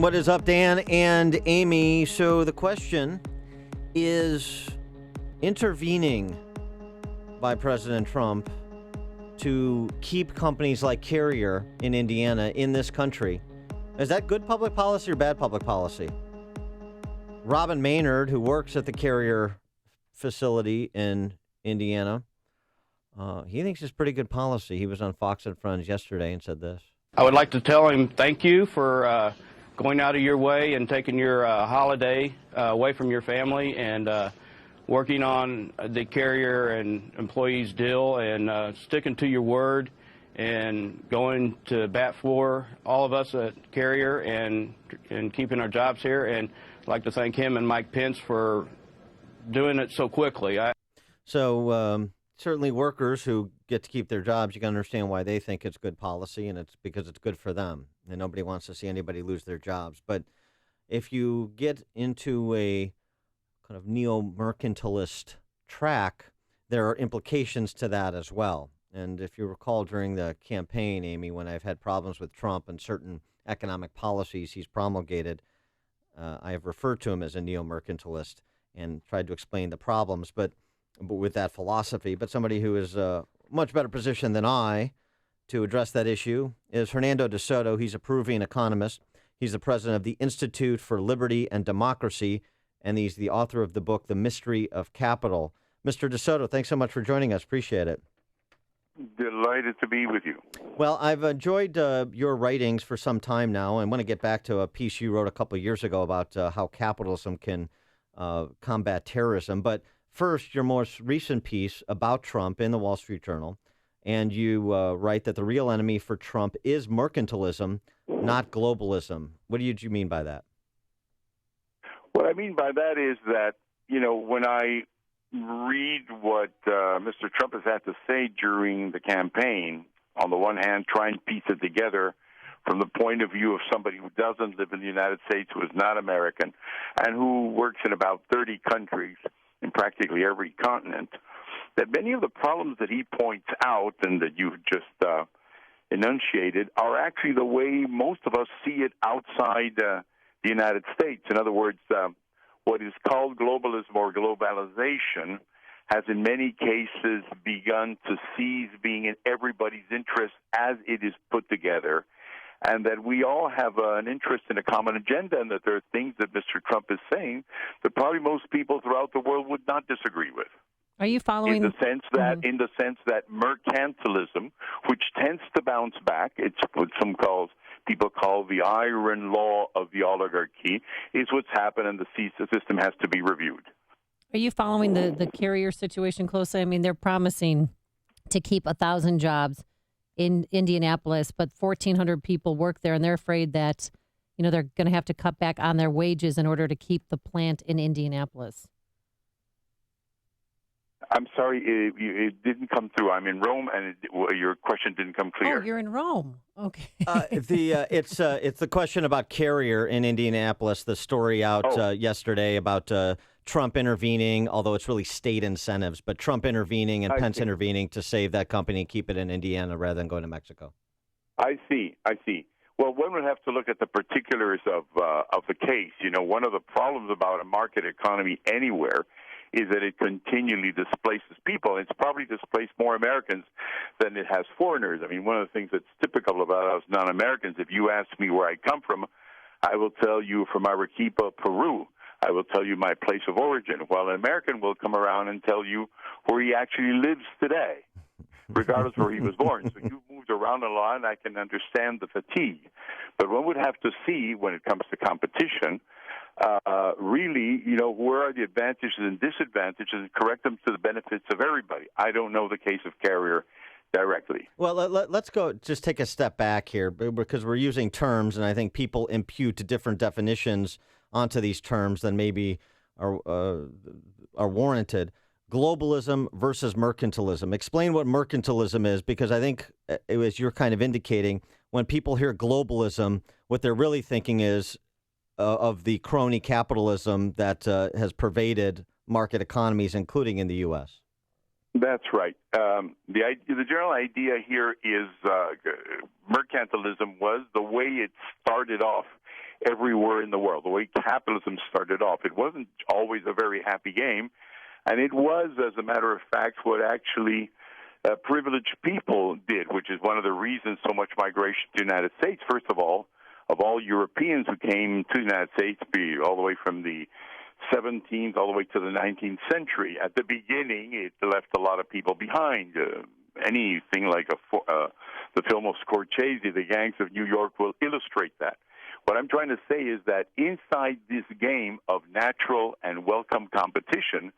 What is up, Dan and Amy? So the question is intervening by President Trump to keep companies like Carrier in Indiana in this country. Is that good public policy or bad public policy? Robin Maynard, who works at the Carrier facility in Indiana, he thinks it's pretty good policy. He was on Fox and Friends yesterday and said this. I would like to tell him thank you for going out of your way and taking your holiday away from your family and working on the Carrier and employees deal and sticking to your word and going to bat for all of us at Carrier and keeping our jobs here. And I'd like to thank him and Mike Pence for doing it so quickly. Certainly workers who get to keep their jobs, you can understand why they think it's good policy, and it's because it's good for them. And nobody wants to see anybody lose their jobs. But if you get into a kind of neo-mercantilist track, there are implications to that as well. And if you recall during the campaign, Amy, when I've had problems with Trump and certain economic policies he's promulgated, I have referred to him as a neo-mercantilist and tried to explain the problems, but with that philosophy. But somebody who is much better positioned than I to address that issue is Hernando de Soto. He's a Peruvian economist. He's the president of the Institute for Liberty and Democracy, and he's the author of the book, The Mystery of Capital. Mr. de Soto, thanks so much for joining us. Appreciate it. Delighted to be with you. Well, I've enjoyed your writings for some time now. I want to get back to a piece you wrote a couple of years ago about how capitalism can combat terrorism. But first, your most recent piece about Trump in the Wall Street Journal, and you write that the real enemy for Trump is mercantilism, not globalism. What do you mean by that? What I mean by that is that, when I read what Mr. Trump has had to say during the campaign, on the one hand, try and piece it together from the point of view of somebody who doesn't live in the United States, who is not American, and who works in about 30 countries, in practically every continent, that many of the problems that he points out and that you've just enunciated are actually the way most of us see it outside the United States. In other words, what is called globalism or globalization has in many cases begun to cease being in everybody's interest as it is put together, and that we all have an interest in a common agenda, and that there are things that Mr. Trump is saying that probably most people throughout the world would not disagree with. Are you following? In the sense that mercantilism, which tends to bounce back, it's what people call the iron law of the oligarchy, is what's happened, and the system has to be reviewed. Are you following the Carrier situation closely? I mean, they're promising to keep 1,000 jobs in Indianapolis, but 1,400 people work there, and they're afraid that, they're going to have to cut back on their wages in order to keep the plant in Indianapolis. I'm sorry, it didn't come through. I'm in Rome, and your question didn't come clear. Oh, you're in Rome. Okay. It's the question about Carrier in Indianapolis. The story out yesterday about Trump intervening, although it's really state incentives, but Trump intervening and Pence intervening to save that company and keep it in Indiana rather than going to Mexico. I see. Well, one would have to look at the particulars of the case. One of the problems about a market economy anywhere is that it continually displaces people. It's probably displaced more Americans than it has foreigners. I mean, one of the things that's typical about us non-Americans, if you ask me where I come from, I will tell you from Arequipa, Peru. I will tell you my place of origin, while an American will come around and tell you where he actually lives today, regardless of where he was born. So you've moved around a lot, and I can understand the fatigue. But one would have to see, when it comes to competition, really, where are the advantages and disadvantages and correct them to the benefits of everybody. I don't know the case of Carrier directly. Well, let's just take a step back here, because we're using terms, and I think people impute different definitions onto these terms than maybe are warranted. Globalism versus mercantilism. Explain what mercantilism is, because I think, as you're kind of indicating, when people hear globalism, what they're really thinking is of the crony capitalism that has pervaded market economies, including in the U.S. That's right. The general idea here is mercantilism was the way it started off everywhere in the world. The way capitalism started off, it wasn't always a very happy game, and it was, as a matter of fact, what actually privileged people did, which is one of the reasons so much migration to the United States. First of all Europeans who came to the United States, all the way from the 17th all the way to the 19th century. At the beginning, it left a lot of people behind. Anything like the film of Scorsese, The Gangs of New York, will illustrate that. What I'm trying to say is that inside this game of natural and welcome competition,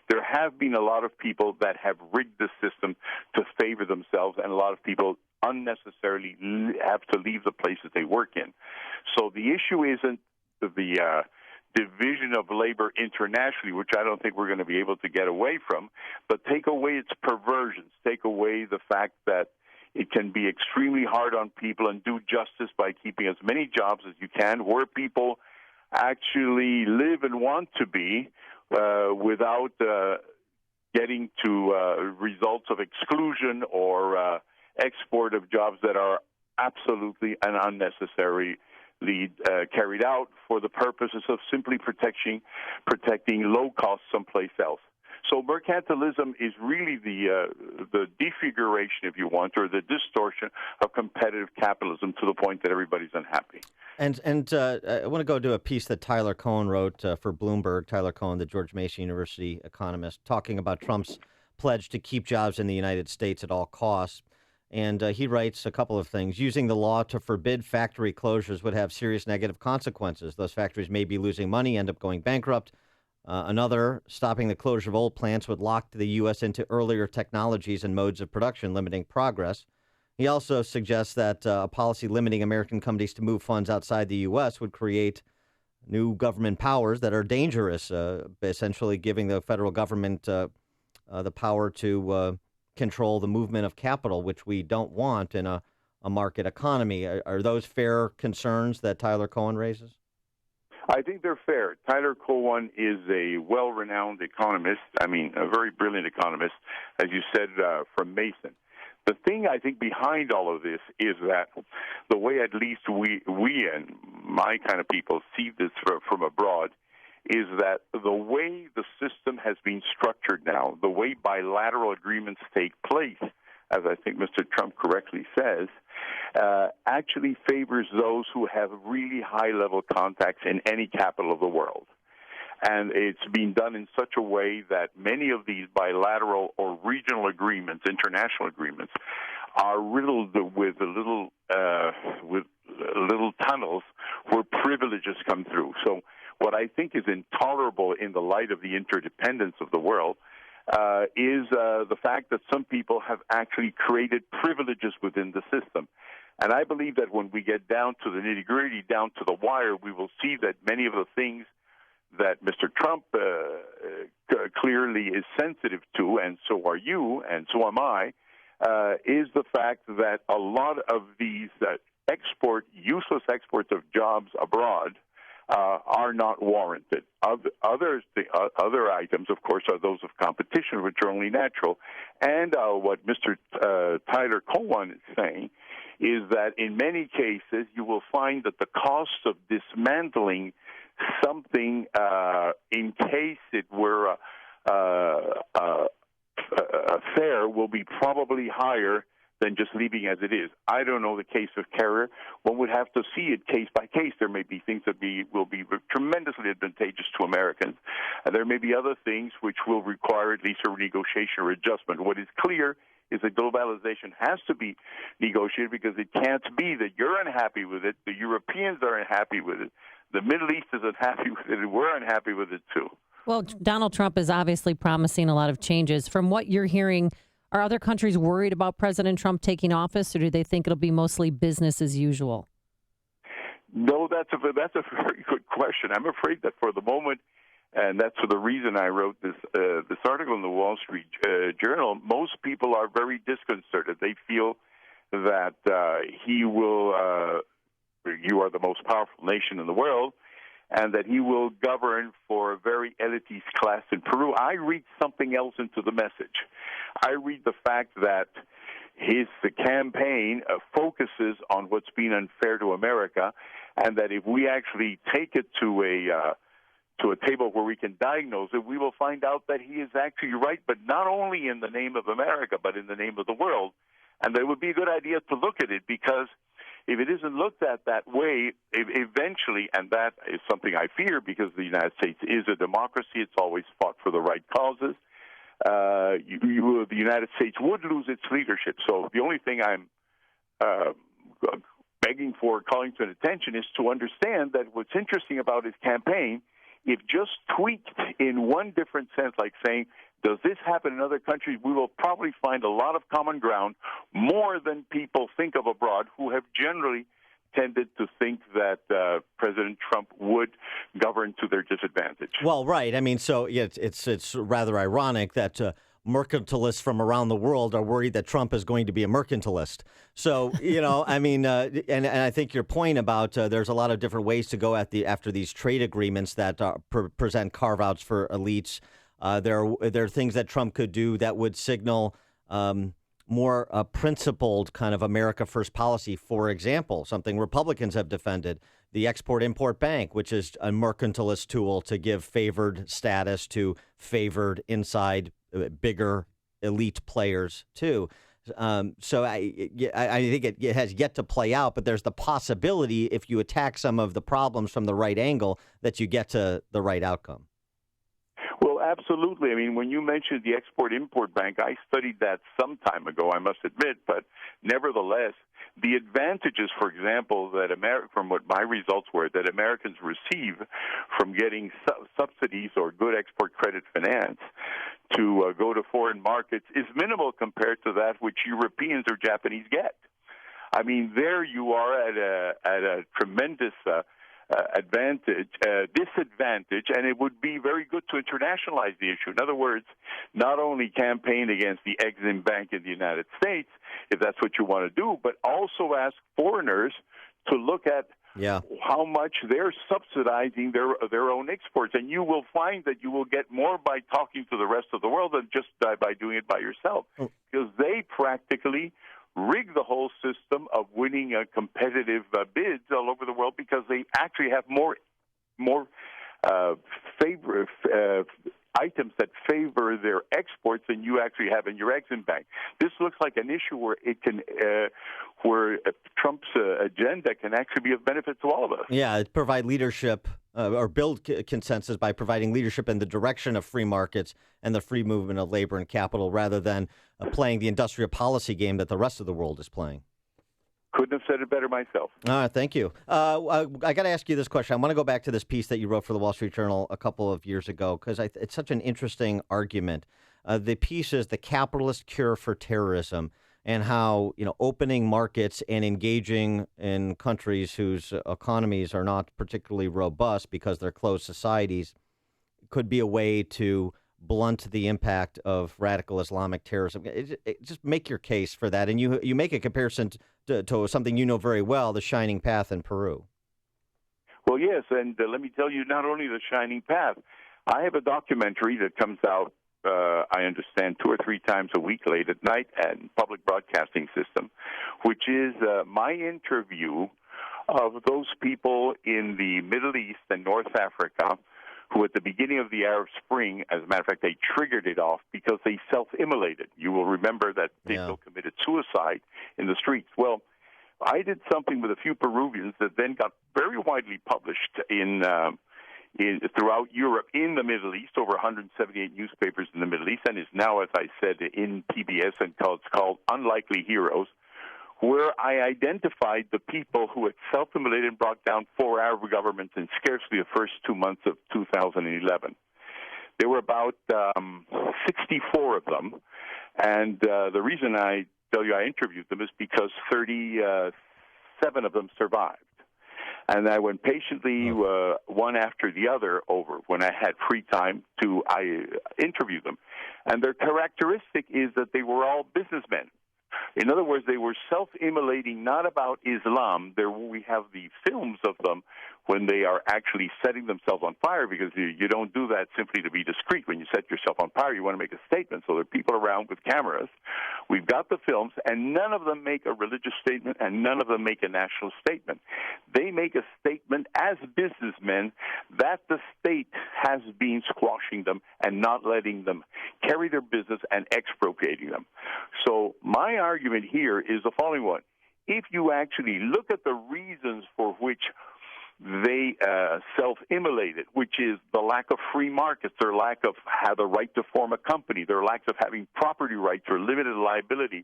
there have been a lot of people that have rigged the system to favor themselves, and a lot of people unnecessarily have to leave the places they work in. So the issue isn't the division of labor internationally, which I don't think we're going to be able to get away from, but take away its perversions, take away the fact that it can be extremely hard on people, and do justice by keeping as many jobs as you can where people actually live and want to be without getting to results of exclusion or export of jobs that are absolutely and unnecessarily carried out for the purposes of simply protecting low cost someplace else. So mercantilism is really the defiguration, if you want, or the distortion of competitive capitalism to the point that everybody's unhappy. And I want to go to a piece that Tyler Cohen wrote for Bloomberg. Tyler Cohen, the George Mason University economist, talking about Trump's pledge to keep jobs in the United States at all costs. And he writes a couple of things. Using the law to forbid factory closures would have serious negative consequences. Those factories may be losing money, end up going bankrupt. Another, stopping the closure of old plants would lock the U.S. into earlier technologies and modes of production, limiting progress. He also suggests that a policy limiting American companies to move funds outside the U.S. would create new government powers that are dangerous, essentially giving the federal government the power to control the movement of capital, which we don't want in a market economy. Are those fair concerns that Tyler Cohen raises? I think they're fair. Tyler Cohen is a well-renowned economist, a very brilliant economist, as you said, from Mason. The thing I think behind all of this is that the way at least we and my kind of people see this from abroad is that the way the system has been structured now, the way bilateral agreements take place, as I think Mr. Trump correctly says, actually favors those who have really high-level contacts in any capital of the world. And it's being done in such a way that many of these bilateral or regional agreements, international agreements, are riddled with little tunnels where privileges come through. So what I think is intolerable in the light of the interdependence of the world is the fact that some people have actually created privileges within the system. And I believe that when we get down to the nitty-gritty, down to the wire, we will see that many of the things that Mr. Trump clearly is sensitive to, and so are you, and so am I, is the fact that a lot of these useless exports of jobs abroad are not warranted. Other items, of course, are those of competition, which are only natural. And what Mr. Tyler Cohen is saying is that in many cases you will find that the cost of dismantling something in case it were fair will be probably higher than just leaving as it is. I don't know the case of Carrier. One would have to see it case by case. There may be things that will be tremendously advantageous to Americans, and there may be other things which will require at least a renegotiation or adjustment. What is clear is that globalization has to be negotiated, because it can't be that you're unhappy with it, the Europeans are unhappy with it, the Middle East is unhappy with it, and we're unhappy with it too. Well, Donald Trump is obviously promising a lot of changes. From what you're hearing, are other countries worried about President Trump taking office, or do they think it'll be mostly business as usual? No, that's a very good question. I'm afraid that for the moment, and that's for the reason I wrote this article in the Wall Street Journal, most people are very disconcerted. They feel that you are the most powerful nation in the world, and that he will govern for a very elitist class in Peru. I read something else into the message. I read the fact that his campaign focuses on what's been unfair to America, and that if we actually take it to a table where we can diagnose it, we will find out that he is actually right, but not only in the name of America, but in the name of the world. And that would be a good idea to look at it, because if it isn't looked at that way, eventually, and that is something I fear, because the United States is a democracy, it's always fought for the right causes, the United States would lose its leadership. So the only thing I'm begging for, calling to attention, is to understand that what's interesting about his campaign, if just tweaked in one different sense, like saying, does this happen in other countries, we will probably find a lot of common ground, more than people think of abroad, who have generally tended to think that President Trump would govern to their disadvantage. Well, right. I mean, so yeah, it's rather ironic that mercantilists from around the world are worried that Trump is going to be a mercantilist. So, I mean, and I think your point about there's a lot of different ways to go after these trade agreements that present carve-outs for elites. There are things that Trump could do that would signal more principled kind of America First policy. For example, something Republicans have defended, the Export-Import Bank, which is a mercantilist tool to give favored status to favored inside bigger elite players, too. So I think it has yet to play out, but there's the possibility, if you attack some of the problems from the right angle, that you get to the right outcome. Well, absolutely. I mean, when you mentioned the Export-Import Bank, I studied that some time ago, I must admit, but nevertheless, the advantages, for example, that from what my results were, that Americans receive from getting subsidies or good export credit finance to go to foreign markets is minimal compared to that which Europeans or Japanese get. I mean, there you are at a tremendous disadvantage, and it would be very good to internationalize the issue. In other words, not only campaign against the Exim Bank in the United States, if that's what you want to do, but also ask foreigners to look at how much they're subsidizing their own exports. And you will find that you will get more by talking to the rest of the world than just by doing it by yourself, because they practically rig the whole system of winning competitive bids all over the world, because they actually have more items that favor their exports than you actually have in your Exim Bank. This looks like an issue where Trump's agenda can actually be of benefit to all of us. Yeah, provide leadership or build consensus by providing leadership in the direction of free markets and the free movement of labor and capital, rather than playing the industrial policy game that the rest of the world is playing. Couldn't have said it better myself. Thank you. I got to ask you this question. I want to go back to this piece that you wrote for the Wall Street Journal a couple of years ago, because it's such an interesting argument. The piece is The Capitalist Cure for Terrorism, and how opening markets and engaging in countries whose economies are not particularly robust because they're closed societies could be a way to blunt the impact of radical Islamic terrorism. Just make your case for that. And you make a comparison to something you know very well, the Shining Path in Peru. Well, yes, and let me tell you, not only the Shining Path, I have a documentary that comes out, I understand, 2 or 3 times a week late at night and public broadcasting system, which is my interview of those people in the Middle East and North Africa who at the beginning of the Arab Spring, as a matter of fact, they triggered it off because they self-immolated. You will remember that people committed suicide in the streets. Well, I did something with a few Peruvians that then got very widely published throughout Europe, in the Middle East, over 178 newspapers in the Middle East, and is now, as I said, in PBS, and it's called Unlikely Heroes, where I identified the people who had self-immolated and brought down 4 Arab governments in scarcely the first 2 months of 2011. There were about 64 of them, and the reason I tell you I interviewed them is because 37 of them survived. And I went patiently one after the other over when I had free time to interview them. And their characteristic is that they were all businessmen. In other words, they were self-immolating not about Islam. We have the films of them when they are actually setting themselves on fire, because you don't do that simply to be discreet. When you set yourself on fire, you want to make a statement. So there are people around with cameras. We've got the films, and none of them make a religious statement, and none of them make a national statement. They make a statement as businessmen that the state has been squashing them and not letting them carry their business and expropriating them. So my argument here is the following one. If you actually look at the reasons for which they self-immolated, which is the lack of free markets, their lack of the right to form a company, their lack of having property rights or limited liability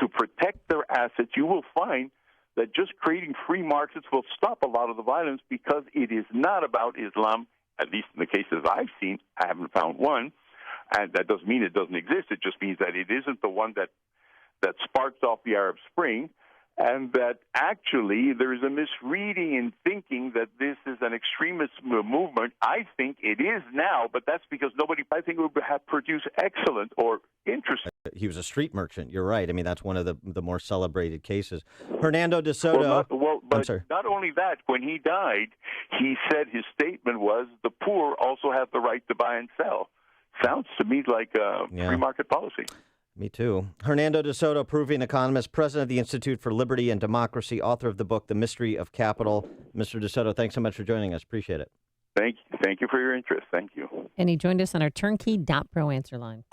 to protect their assets, you will find that just creating free markets will stop a lot of the violence, because it is not about Islam, at least in the cases I've seen. I haven't found one, and that doesn't mean it doesn't exist. It just means that it isn't the one that sparked off the Arab Spring, and that actually there is a misreading in thinking that this is an extremist movement. I think it is now, but that's because I think it would have produced excellent or interesting. He was a street merchant. You're right. I mean, that's one of the more celebrated cases. Hernando de Soto. But not only that, when he died, he said his statement was, the poor also have the right to buy and sell. Sounds to me like free market policy. Me too. Hernando de Soto, proving economist, president of the Institute for Liberty and Democracy, author of the book, The Mystery of Capital. Mr. de Soto, thanks so much for joining us. Appreciate it. Thank you for your interest. Thank you. And he joined us on our turnkey.pro answer line.